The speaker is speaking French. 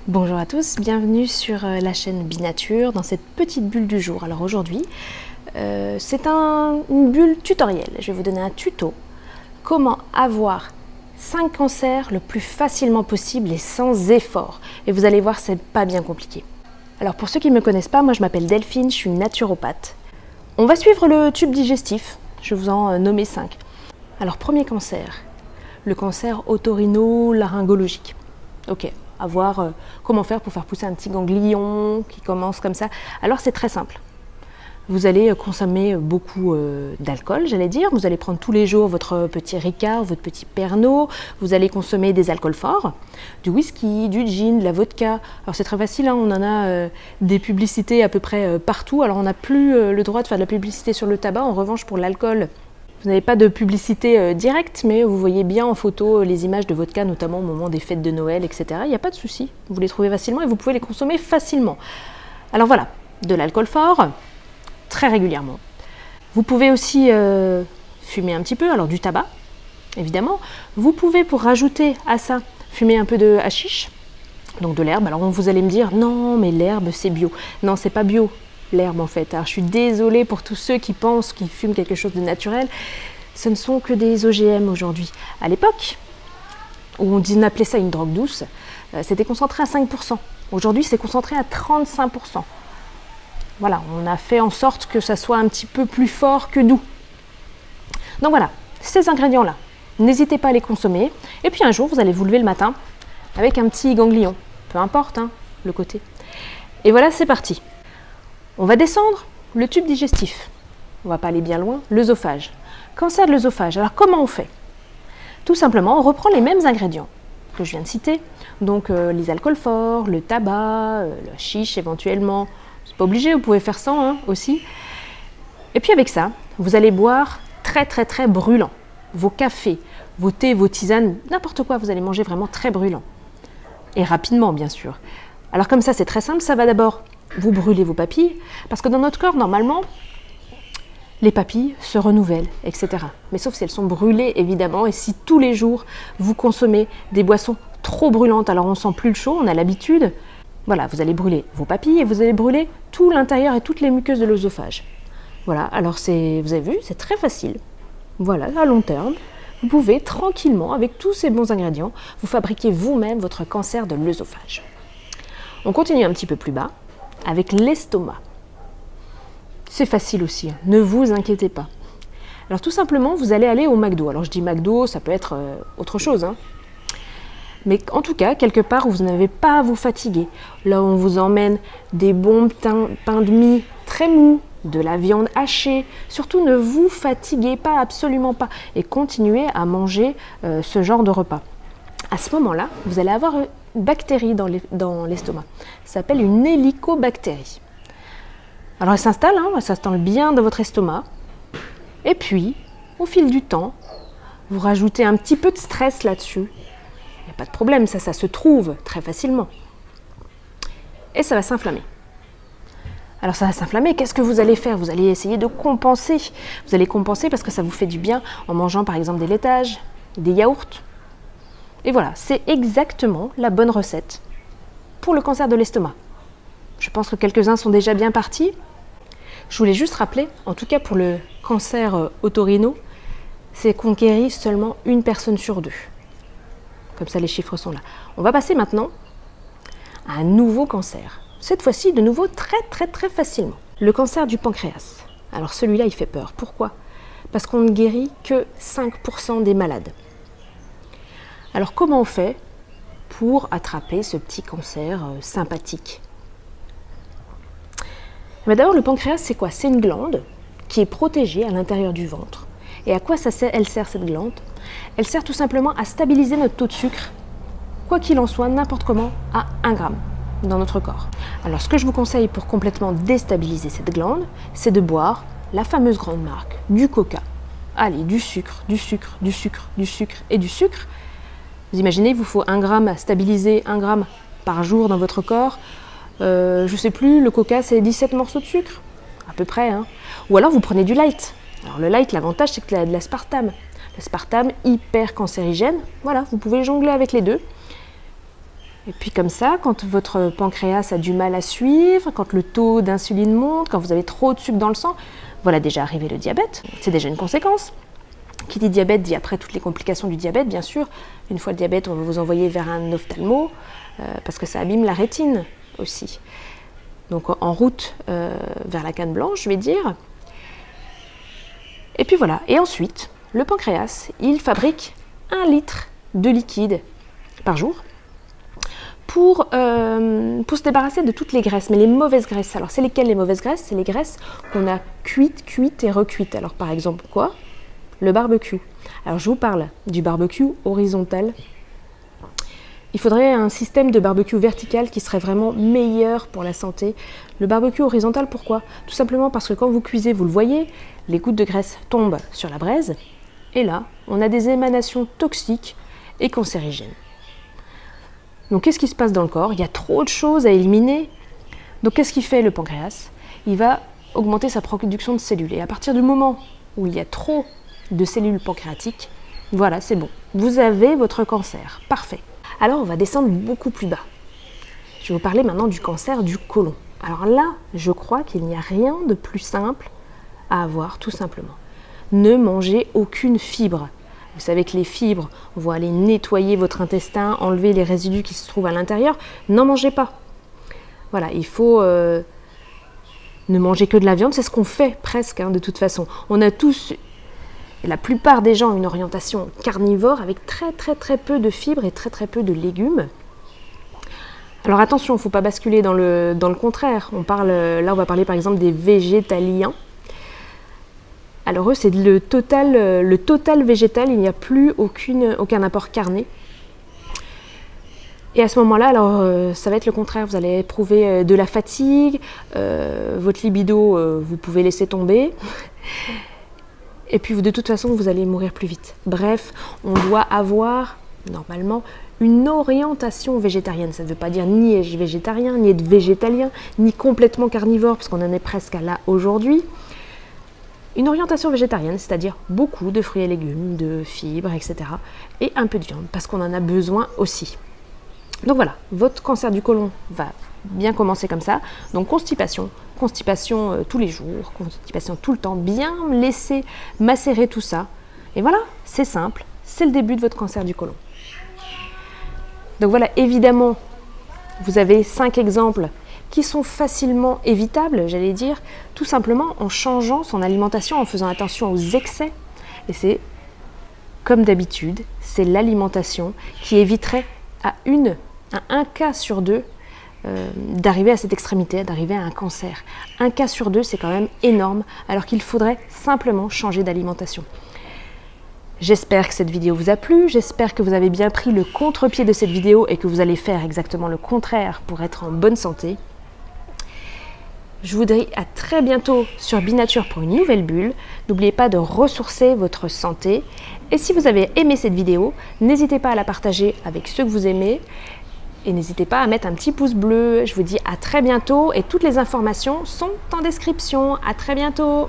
Bonjour à tous, bienvenue sur la chaîne Binature dans cette petite bulle du jour. Alors aujourd'hui, c'est une bulle tutoriel. Je vais vous donner un tuto. Comment avoir 5 cancers le plus facilement possible et sans effort. Et vous allez voir, c'est pas bien compliqué. Alors pour ceux qui ne me connaissent pas, moi je m'appelle Delphine, je suis naturopathe. On va suivre le tube digestif, je vais vous en nommer 5. Alors premier cancer, le cancer otorino-laryngologique. Ok. À voir comment faire pour faire pousser un petit ganglion qui commence comme ça. Alors c'est très simple. Vous allez consommer beaucoup d'alcool, j'allais dire. Vous allez prendre tous les jours votre petit Ricard, votre petit Pernod. Vous allez consommer des alcools forts, du whisky, du gin, de la vodka. Alors c'est très facile, hein, on en a des publicités à peu près partout. Alors on n'a plus le droit de faire de la publicité sur le tabac. En revanche, pour l'alcool, vous n'avez pas de publicité directe, mais vous voyez bien en photo les images de vodka, notamment au moment des fêtes de Noël, etc. Il n'y a pas de souci, vous les trouvez facilement et vous pouvez les consommer facilement. Alors voilà, de l'alcool fort, très régulièrement. Vous pouvez aussi fumer un petit peu, alors du tabac, évidemment. Vous pouvez, pour rajouter à ça, fumer un peu de hashish, donc de l'herbe. Alors vous allez me dire, non mais l'herbe c'est bio. Non, c'est pas bio. L'herbe en fait. Alors je suis désolée pour tous ceux qui pensent qu'ils fument quelque chose de naturel. Ce ne sont que des OGM aujourd'hui. À l'époque, où on appelait ça une drogue douce, c'était concentré à 5%. Aujourd'hui, c'est concentré à 35%. Voilà, on a fait en sorte que ça soit un petit peu plus fort que doux. Donc voilà, ces ingrédients-là, n'hésitez pas à les consommer. Et puis un jour, vous allez vous lever le matin avec un petit ganglion. Peu importe, hein, le côté. Et voilà, c'est parti. On va descendre le tube digestif. On ne va pas aller bien loin. L'œsophage. Cancer de l'œsophage. Alors comment on fait? Tout simplement, on reprend les mêmes ingrédients que je viens de citer. Donc les alcools forts, le tabac, le hashish éventuellement. C'est pas obligé, vous pouvez faire sans hein, aussi. Et puis avec ça, vous allez boire très brûlant. Vos cafés, vos thés, vos tisanes, n'importe quoi, vous allez manger vraiment très brûlant. Et rapidement, bien sûr. Alors comme ça, c'est très simple. Ça va d'abord vous brûler vos papilles, parce que dans notre corps, normalement, les papilles se renouvellent, etc. Mais sauf si elles sont brûlées, évidemment, et si tous les jours, vous consommez des boissons trop brûlantes, alors on sent plus le chaud, on a l'habitude, voilà, vous allez brûler vos papilles et vous allez brûler tout l'intérieur et toutes les muqueuses de l'œsophage. Voilà, alors vous avez vu, c'est très facile. Voilà, à long terme, vous pouvez tranquillement, avec tous ces bons ingrédients, vous fabriquer vous-même votre cancer de l'œsophage. On continue un petit peu plus bas, avec l'estomac. C'est facile aussi, hein. Ne vous inquiétez pas. Alors tout simplement, vous allez aller au McDo. Alors je dis McDo, ça peut être autre chose. Hein. Mais en tout cas, quelque part où vous n'avez pas à vous fatiguer. Là où on vous emmène des bons pains de mie très mous, de la viande hachée. Surtout ne vous fatiguez pas, absolument pas. Et continuez à manger ce genre de repas. À ce moment-là, vous allez avoir une bactérie dans l'estomac. Ça s'appelle une hélicobactérie. Alors elle s'installe bien dans votre estomac. Et puis, au fil du temps, vous rajoutez un petit peu de stress là-dessus. Il n'y a pas de problème, ça se trouve très facilement. Et ça va s'inflammer. Alors ça va s'inflammer, qu'est-ce que vous allez faire? Vous allez essayer de compenser. Vous allez compenser parce que ça vous fait du bien en mangeant par exemple des laitages, des yaourts. Et voilà, c'est exactement la bonne recette pour le cancer de l'estomac. Je pense que quelques-uns sont déjà bien partis. Je voulais juste rappeler, en tout cas pour le cancer otorino, c'est qu'on guérit seulement une personne sur 2. Comme ça, les chiffres sont là. On va passer maintenant à un nouveau cancer. Cette fois-ci, de nouveau, très facilement. Le cancer du pancréas. Alors celui-là, il fait peur. Pourquoi? Parce qu'on ne guérit que 5% des malades. Alors comment on fait pour attraper ce petit cancer sympathique? Mais d'abord, le pancréas, c'est quoi? C'est une glande qui est protégée à l'intérieur du ventre. Et à quoi elle sert cette glande? Elle sert tout simplement à stabiliser notre taux de sucre, quoi qu'il en soit, n'importe comment, à 1 gramme dans notre corps. Alors ce que je vous conseille pour complètement déstabiliser cette glande, c'est de boire la fameuse grande marque, du coca. Allez, du sucre et du sucre. Vous imaginez, il vous faut 1 gramme à stabiliser, 1 gramme par jour dans votre corps. Je ne sais plus, le coca c'est 17 morceaux de sucre, à peu près. Hein. Ou alors vous prenez du light. Alors le light, l'avantage c'est qu'il y a de l'aspartame hyper cancérigène. Voilà, vous pouvez jongler avec les deux. Et puis comme ça, quand votre pancréas a du mal à suivre, quand le taux d'insuline monte, quand vous avez trop de sucre dans le sang, voilà déjà arrivé le diabète. C'est déjà une conséquence. Qui dit diabète dit après toutes les complications du diabète, bien sûr. Une fois le diabète, on va vous envoyer vers un ophtalmo, parce que ça abîme la rétine aussi. Donc en route vers la canne blanche, je vais dire. Et puis voilà. Et ensuite, le pancréas, il fabrique 1 litre de liquide par jour pour se débarrasser de toutes les graisses, mais les mauvaises graisses. Alors c'est lesquelles les mauvaises graisses? C'est les graisses qu'on a cuites et recuites. Alors par exemple quoi? Le barbecue. Alors je vous parle du barbecue horizontal. Il faudrait un système de barbecue vertical qui serait vraiment meilleur pour la santé. Le barbecue horizontal, pourquoi? Tout simplement parce que quand vous cuisez, vous le voyez, les gouttes de graisse tombent sur la braise, et là, on a des émanations toxiques et cancérigènes. Donc qu'est-ce qui se passe dans le corps? Il y a trop de choses à éliminer. Donc qu'est-ce qu'il fait le pancréas? Il va augmenter sa production de cellules. Et à partir du moment où il y a trop de cellules pancréatiques, voilà, c'est bon. Vous avez votre cancer. Parfait. Alors on va descendre beaucoup plus bas. Je vais vous parler maintenant du cancer du côlon. Alors là, je crois qu'il n'y a rien de plus simple à avoir, tout simplement. Ne mangez aucune fibre. Vous savez que les fibres vont aller nettoyer votre intestin, enlever les résidus qui se trouvent à l'intérieur. N'en mangez pas. Voilà, il faut ne manger que de la viande. C'est ce qu'on fait presque, de toute façon. On a tous, la plupart des gens, une orientation carnivore avec très peu de fibres et très peu de légumes. Alors attention, il ne faut pas basculer dans le contraire. Là, on va parler par exemple des végétaliens. Alors eux, c'est le total végétal, il n'y a plus aucun apport carné. Et à ce moment-là, alors ça va être le contraire, vous allez éprouver de la fatigue, votre libido, vous pouvez laisser tomber. Et puis de toute façon, vous allez mourir plus vite. Bref, on doit avoir normalement une orientation végétarienne. Ça ne veut pas dire ni être végétarien, ni être végétalien, ni complètement carnivore, parce qu'on en est presque à là aujourd'hui. Une orientation végétarienne, c'est-à-dire beaucoup de fruits et légumes, de fibres, etc. Et un peu de viande, parce qu'on en a besoin aussi. Donc voilà, votre cancer du côlon va bien commencer comme ça. Donc constipation tous les jours, constipation tout le temps, bien laisser macérer tout ça. Et voilà, c'est simple, c'est le début de votre cancer du côlon. Donc voilà, évidemment, vous avez 5 exemples qui sont facilement évitables, j'allais dire, tout simplement en changeant son alimentation, en faisant attention aux excès. Et c'est, comme d'habitude, c'est l'alimentation qui éviterait à un cas sur 2 d'arriver à cette extrémité, d'arriver à un cancer. Un cas sur 2, c'est quand même énorme, alors qu'il faudrait simplement changer d'alimentation. J'espère que cette vidéo vous a plu, j'espère que vous avez bien pris le contre-pied de cette vidéo et que vous allez faire exactement le contraire pour être en bonne santé. Je vous dis à très bientôt sur Binature pour une nouvelle bulle. N'oubliez pas de ressourcer votre santé. Et si vous avez aimé cette vidéo, n'hésitez pas à la partager avec ceux que vous aimez. Et n'hésitez pas à mettre un petit pouce bleu. Je vous dis à très bientôt et toutes les informations sont en description. À très bientôt.